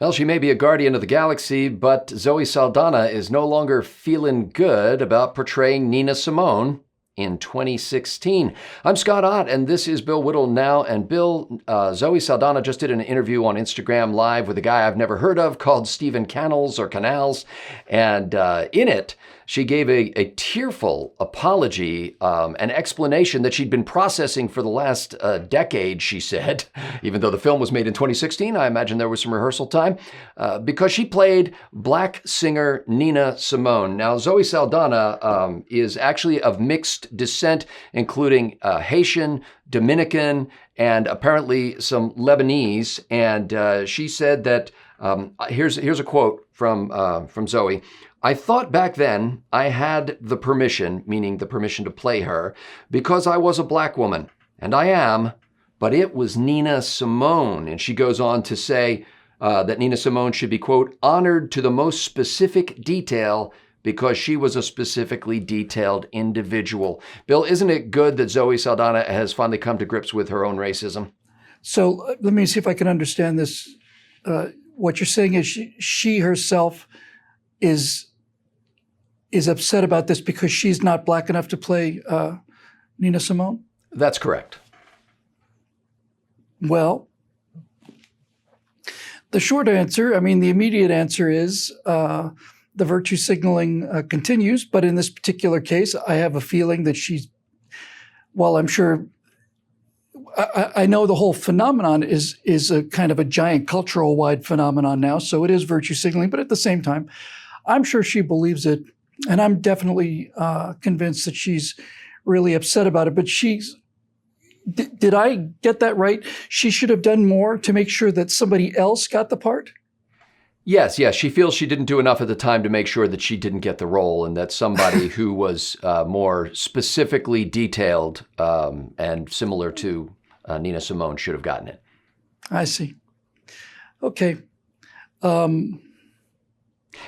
Well, she may be a guardian of the galaxy, but Zoe Saldana is no longer feeling good about portraying Nina Simone in 2016. I'm Scott Ott, and this is Bill Whittle Now. And Bill, Zoe Saldana just did an interview on Instagram Live with a guy I've never heard of called Stephen Canals or Canals. And in it, she gave a tearful apology, an explanation that she'd been processing for the last decade, she said, even though the film was made in 2016. I imagine there was some rehearsal time, because she played black singer Nina Simone. Now, Zoe Saldana is actually of mixed descent, including Haitian, Dominican, and apparently some Lebanese. And she said that, here's a quote from Zoe. "I thought back then I had the permission," meaning the permission to play her, "because I was a black woman, and I am, but it was Nina Simone." And she goes on to say that Nina Simone should be, quote, "honored to the most specific detail because she was a specifically detailed individual." Bill, isn't it good that Zoe Saldana has finally come to grips with her own racism? So let me see if I can understand this. What you're saying is she herself is upset about this because she's not black enough to play Nina Simone? That's correct. Well, the short answer, the immediate answer is the virtue signaling continues. But in this particular case, I have a feeling that while I'm sure, I know the whole phenomenon is a kind of a giant cultural wide phenomenon now. So it is virtue signaling. But at the same time, I'm sure she believes it. And I'm definitely convinced that she's really upset about it. But did I get that right? She should have done more to make sure that somebody else got the part? Yes. She feels she didn't do enough at the time to make sure that she didn't get the role, and that somebody who was more specifically detailed and similar to Nina Simone should have gotten it. I see. Okay.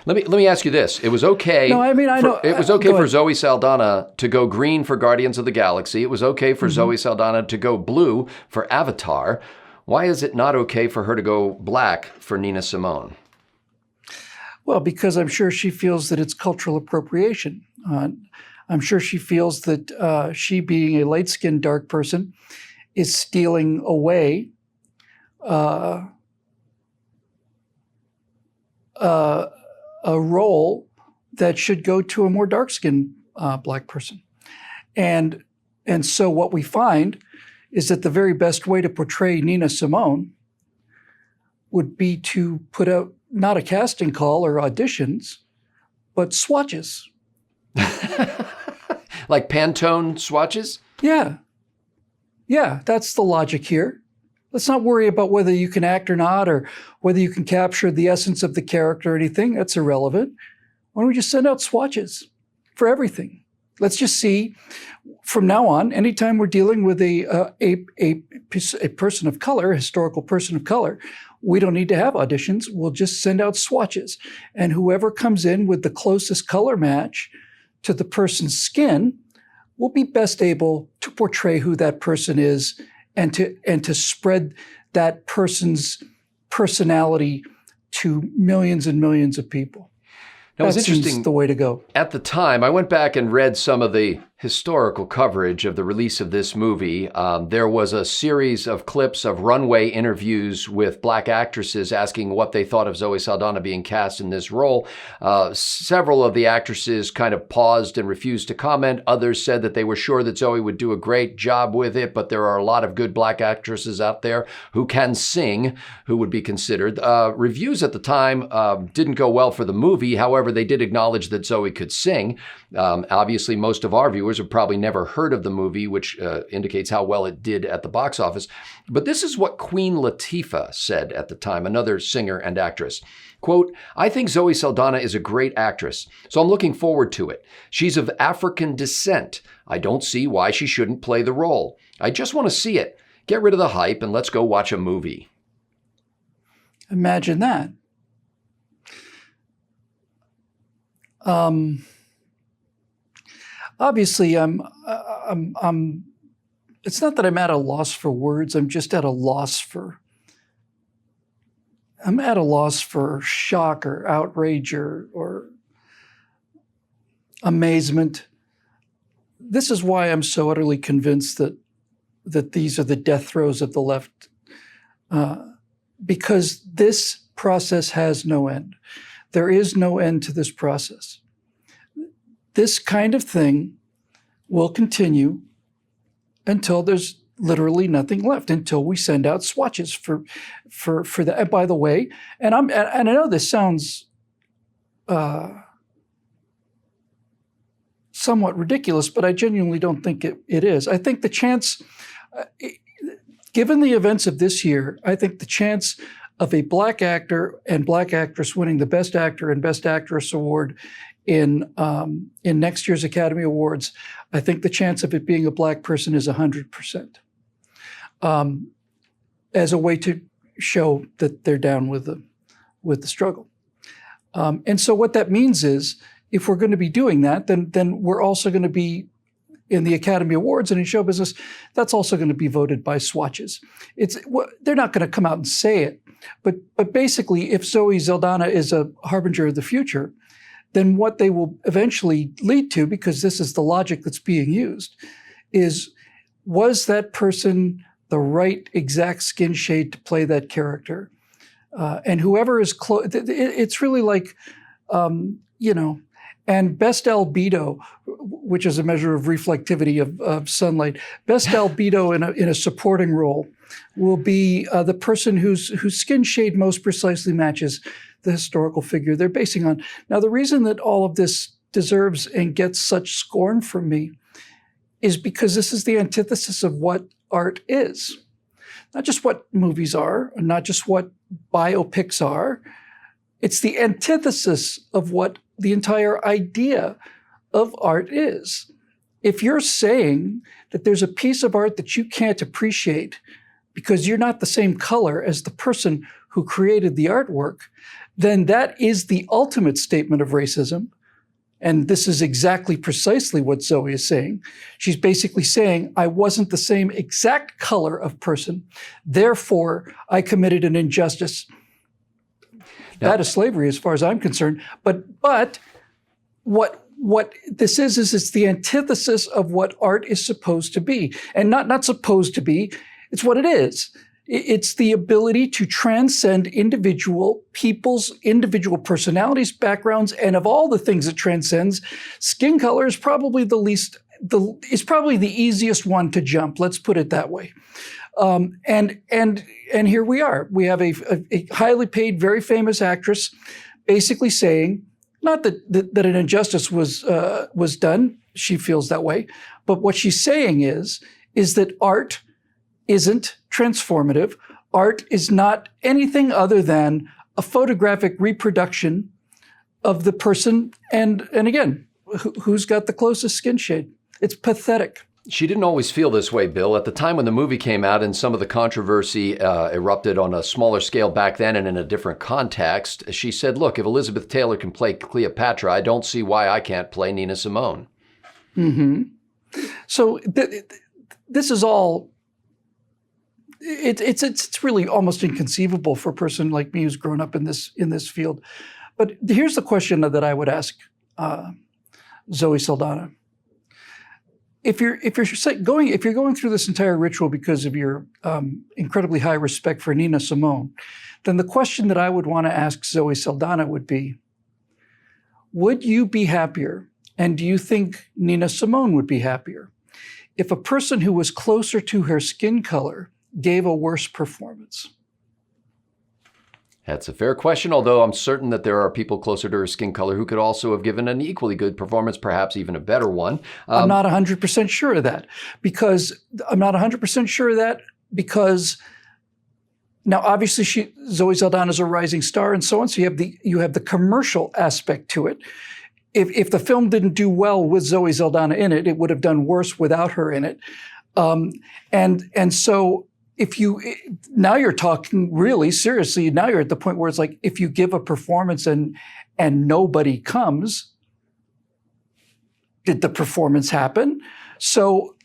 Let me ask you this. It was okay. No, I know. It was okay for Zoe Saldana to go green for Guardians of the Galaxy. It was okay for Zoe Saldana to go blue for Avatar. Why is it not okay for her to go black for Nina Simone? Well, because I'm sure she feels that it's cultural appropriation. I'm sure she feels that she, being a light-skinned dark person, is stealing away a role that should go to a more dark-skinned black person. And so what we find is that the very best way to portray Nina Simone would be to put out not a casting call or auditions, but swatches. Like Pantone swatches? Yeah, that's the logic here. Let's not worry about whether you can act or not, or whether you can capture the essence of the character or anything. That's irrelevant. Why don't we just send out swatches for everything? Let's just see, from now on, anytime we're dealing with a person of color, a historical person of color, we don't need to have auditions. We'll just send out swatches. And whoever comes in with the closest color match to the person's skin will be best able to portray who that person is, and to spread that person's personality to millions and millions of people. Now, it was interesting. Seems the way to go. At the time, I went back and read some of the historical coverage of the release of this movie. There was a series of clips of runway interviews with black actresses asking what they thought of Zoe Saldana being cast in this role. Several of the actresses kind of paused and refused to comment. Others said that they were sure that Zoe would do a great job with it, but there are a lot of good black actresses out there who can sing, who would be considered. Reviews at the time didn't go well for the movie. However, they did acknowledge that Zoe could sing. Obviously, most of our viewers have probably never heard of the movie, which indicates how well it did at the box office. But this is what Queen Latifah said at the time, another singer and actress. Quote, "I think Zoe Saldana is a great actress, so I'm looking forward to it. She's of African descent. I don't see why she shouldn't play the role. I just want to see it. Get rid of the hype and let's go watch a movie." Imagine that. Obviously, it's not that I'm at a loss for words. I'm just at a loss for I'm at a loss for shock or outrage or amazement. This is why I'm so utterly convinced that these are the death throes of the left, because this process has no end. There is no end to this process. This kind of thing will continue until there's literally nothing left, until we send out swatches for that. And by the way, and I know this sounds somewhat ridiculous, but I genuinely don't think it is. I think the chance, given the events of this year, I think the chance of a Black actor and Black actress winning the Best Actor and Best Actress award in next year's Academy Awards, I think the chance of it being a Black person is 100%, as a way to show that they're down with the struggle. And so what that means is, if we're going to be doing that, then we're also going to be in the Academy Awards and in show business, that's also going to be voted by swatches. They're not going to come out and say it, but basically, if Zoe Saldana is a harbinger of the future, then what they will eventually lead to, because this is the logic that's being used, is, was that person the right exact skin shade to play that character? And whoever is close, it's really like, and best albedo, which is a measure of reflectivity of sunlight, best albedo in a supporting role will be the person whose skin shade most precisely matches the historical figure they're basing on. Now, the reason that all of this deserves and gets such scorn from me is because this is the antithesis of what art is. Not just what movies are, and not just what biopics are. It's the antithesis of what the entire idea of art is. If you're saying that there's a piece of art that you can't appreciate because you're not the same color as the person who created the artwork, then that is the ultimate statement of racism. And this is exactly precisely what Zoe is saying. She's basically saying, I wasn't the same exact color of person, therefore I committed an injustice. Now, that is slavery as far as I'm concerned. But what this is it's the antithesis of what art is supposed to be. And not supposed to be, it's what it is. It's the ability to transcend individual people's individual personalities, backgrounds, and of all the things it transcends, skin color is probably is probably the easiest one to jump. Let's put it that way. And here we are. We have a highly paid, very famous actress, basically saying, not that an injustice was done. She feels that way, but what she's saying is that art isn't transformative. Art is not anything other than a photographic reproduction of the person. And again, who's got the closest skin shade? It's pathetic. She didn't always feel this way, Bill. At the time when the movie came out and some of the controversy erupted on a smaller scale back then and in a different context, she said, look, if Elizabeth Taylor can play Cleopatra, I don't see why I can't play Nina Simone. Mm-hmm. So this is all, it's really almost inconceivable for a person like me who's grown up in this field. But here's the question that I would ask Zoe Saldana. If you're going through this entire ritual because of your incredibly high respect for Nina Simone, then the question that I would want to ask Zoe Saldana would be, would you be happier, and do you think Nina Simone would be happier, if a person who was closer to her skin color gave a worse performance? That's a fair question, although I'm certain that there are people closer to her skin color who could also have given an equally good performance, perhaps even a better one. I'm not 100% sure of that because now obviously Zoe Saldana is a rising star and so on, so you have the commercial aspect to it. If the film didn't do well with Zoe Saldana in it, it would have done worse without her in it. And so now you're talking really seriously, now you're at the point where it's like, if you give a performance and nobody comes, did the performance happen? So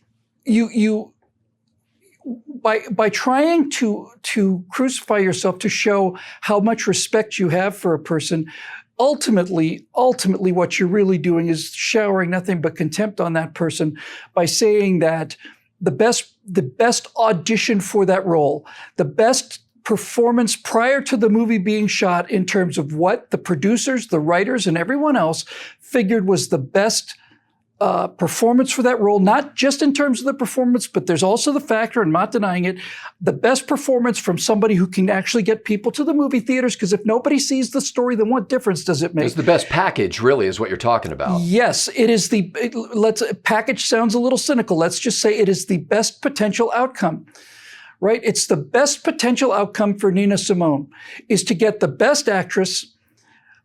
by trying to crucify yourself to show how much respect you have for a person, ultimately what you're really doing is showering nothing but contempt on that person by saying that the best audition for that role, the best performance prior to the movie being shot in terms of what the producers, the writers, and everyone else figured was the best performance for that role, not just in terms of the performance, but there's also the factor, I'm not denying it, the best performance from somebody who can actually get people to the movie theaters, because if nobody sees the story, then what difference does it make? It's the best package, really, is what you're talking about. Yes, it is package sounds a little cynical. Let's just say it is the best potential outcome, right? It's the best potential outcome for Nina Simone is to get the best actress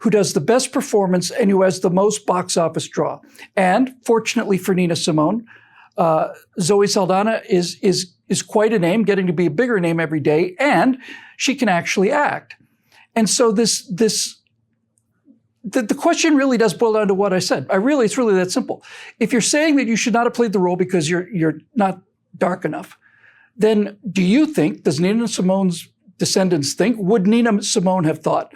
who does the best performance and who has the most box office draw. And fortunately for Nina Simone, Zoe Saldana is quite a name, getting to be a bigger name every day, and she can actually act. And so the question really does boil down to what I said. It's really that simple. If you're saying that you should not have played the role because you're not dark enough, then does Nina Simone's descendants think, would Nina Simone have thought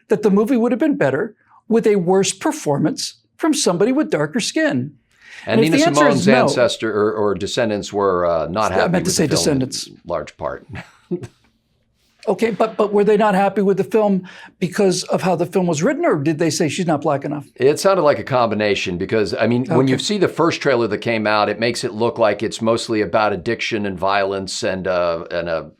that the movie would have been better with a worse performance from somebody with darker skin? And Nina Simone's ancestor or descendants were not happy with the film descendants. in large part. Okay, but were they not happy with the film because of how the film was written, or did they say she's not black enough? It sounded like a combination because, when you see the first trailer that came out, it makes it look like it's mostly about addiction and violence and a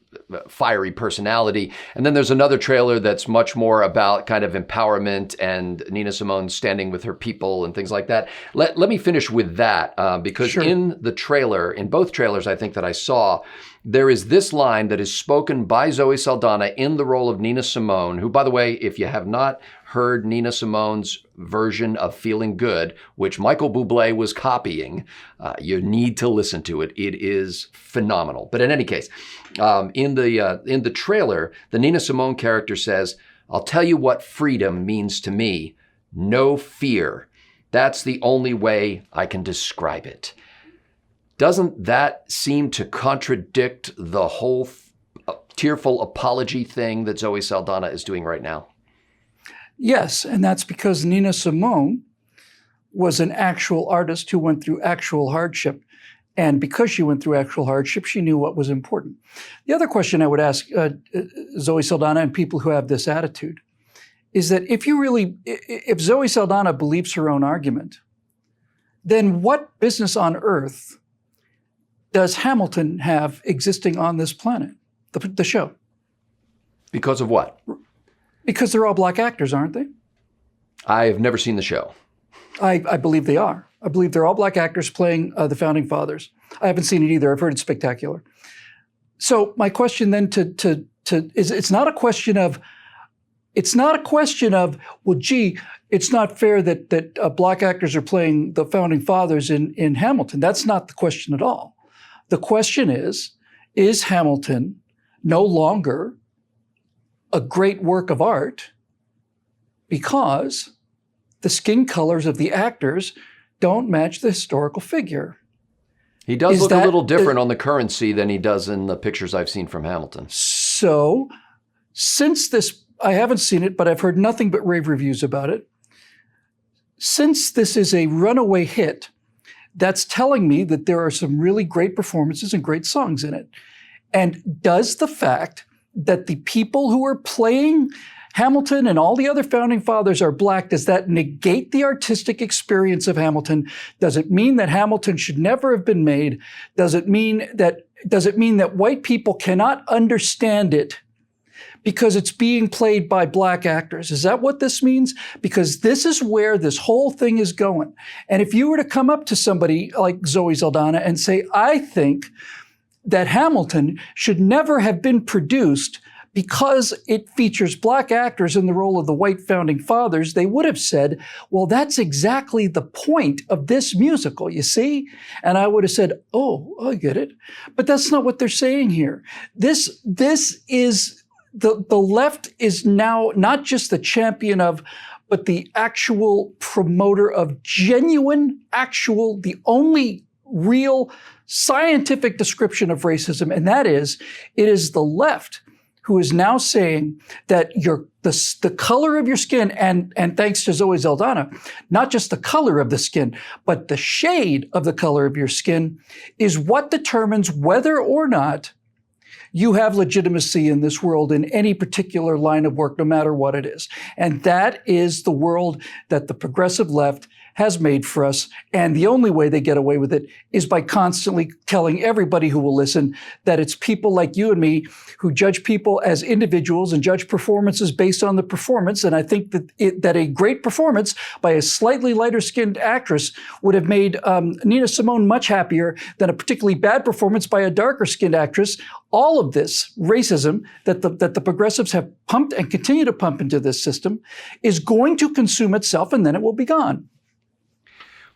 fiery personality. And then there's another trailer that's much more about kind of empowerment and Nina Simone standing with her people and things like that. Let me finish with that because Sure. in both trailers I think that I saw, there is this line that is spoken by Zoe Saldana in the role of Nina Simone, who, by the way, if you have not heard Nina Simone's version of Feeling Good, which Michael Bublé was copying, you need to listen to it. It is phenomenal. But in any case, in the trailer, the Nina Simone character says, "I'll tell you what freedom means to me. No fear. That's the only way I can describe it." Doesn't that seem to contradict the whole tearful apology thing that Zoe Saldana is doing right now? Yes, and that's because Nina Simone was an actual artist who went through actual hardship. And because she went through actual hardship, she knew what was important. The other question I would ask Zoe Saldana and people who have this attitude is that if Zoe Saldana believes her own argument, then what business on earth does Hamilton have existing on this planet, the show? Because of what? Because they're all black actors, aren't they? I've never seen the show. I believe they are. I believe they're all black actors playing the Founding Fathers. I haven't seen it either. I've heard it's spectacular. So my question then is it's not a question of, well, gee, it's not fair that black actors are playing the Founding Fathers in Hamilton. That's not the question at all. The question is Hamilton no longer a great work of art because the skin colors of the actors don't match the historical figure? He does look a little different on the currency than he does in the pictures I've seen from Hamilton. So, since this, I haven't seen it, but I've heard nothing but rave reviews about it. Since this is a runaway hit, that's telling me that there are some really great performances and great songs in it. And does the fact that the people who are playing Hamilton and all the other Founding Fathers are black, does that negate the artistic experience of Hamilton? Does it mean that Hamilton should never have been made? Does it mean that white people cannot understand it because it's being played by black actors? Is that what this means? Because this is where this whole thing is going. And if you were to come up to somebody like Zoe Saldana and say, I think that Hamilton should never have been produced because it features black actors in the role of the white Founding Fathers, they would have said, well, that's exactly the point of this musical, you see? And I would have said, oh, I get it. But that's not what they're saying here. This is, the left is now not just the champion of, but the actual promoter of genuine, the only real scientific description of racism, and that is, it is the left who is now saying that the color of your skin, and thanks to Zoe Saldana, not just the color of the skin, but the shade of the color of your skin is what determines whether or not you have legitimacy in this world in any particular line of work, no matter what it is. And that is the world that the progressive left has made for us. And the only way they get away with it is by constantly telling everybody who will listen that it's people like you and me who judge people as individuals and judge performances based on the performance. And I think that a great performance by a slightly lighter skinned actress would have made Nina Simone much happier than a particularly bad performance by a darker skinned actress. All of this racism that the progressives have pumped and continue to pump into this system is going to consume itself, and then it will be gone.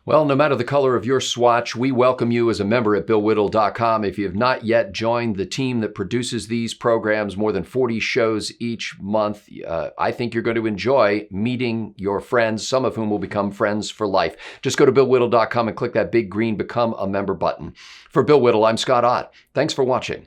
Well, no matter the color of your swatch, we welcome you as a member at BillWhittle.com. If you have not yet joined the team that produces these programs, more than 40 shows each month, I think you're going to enjoy meeting your friends, some of whom will become friends for life. Just go to BillWhittle.com and click that big green Become a Member button. For Bill Whittle, I'm Scott Ott. Thanks for watching.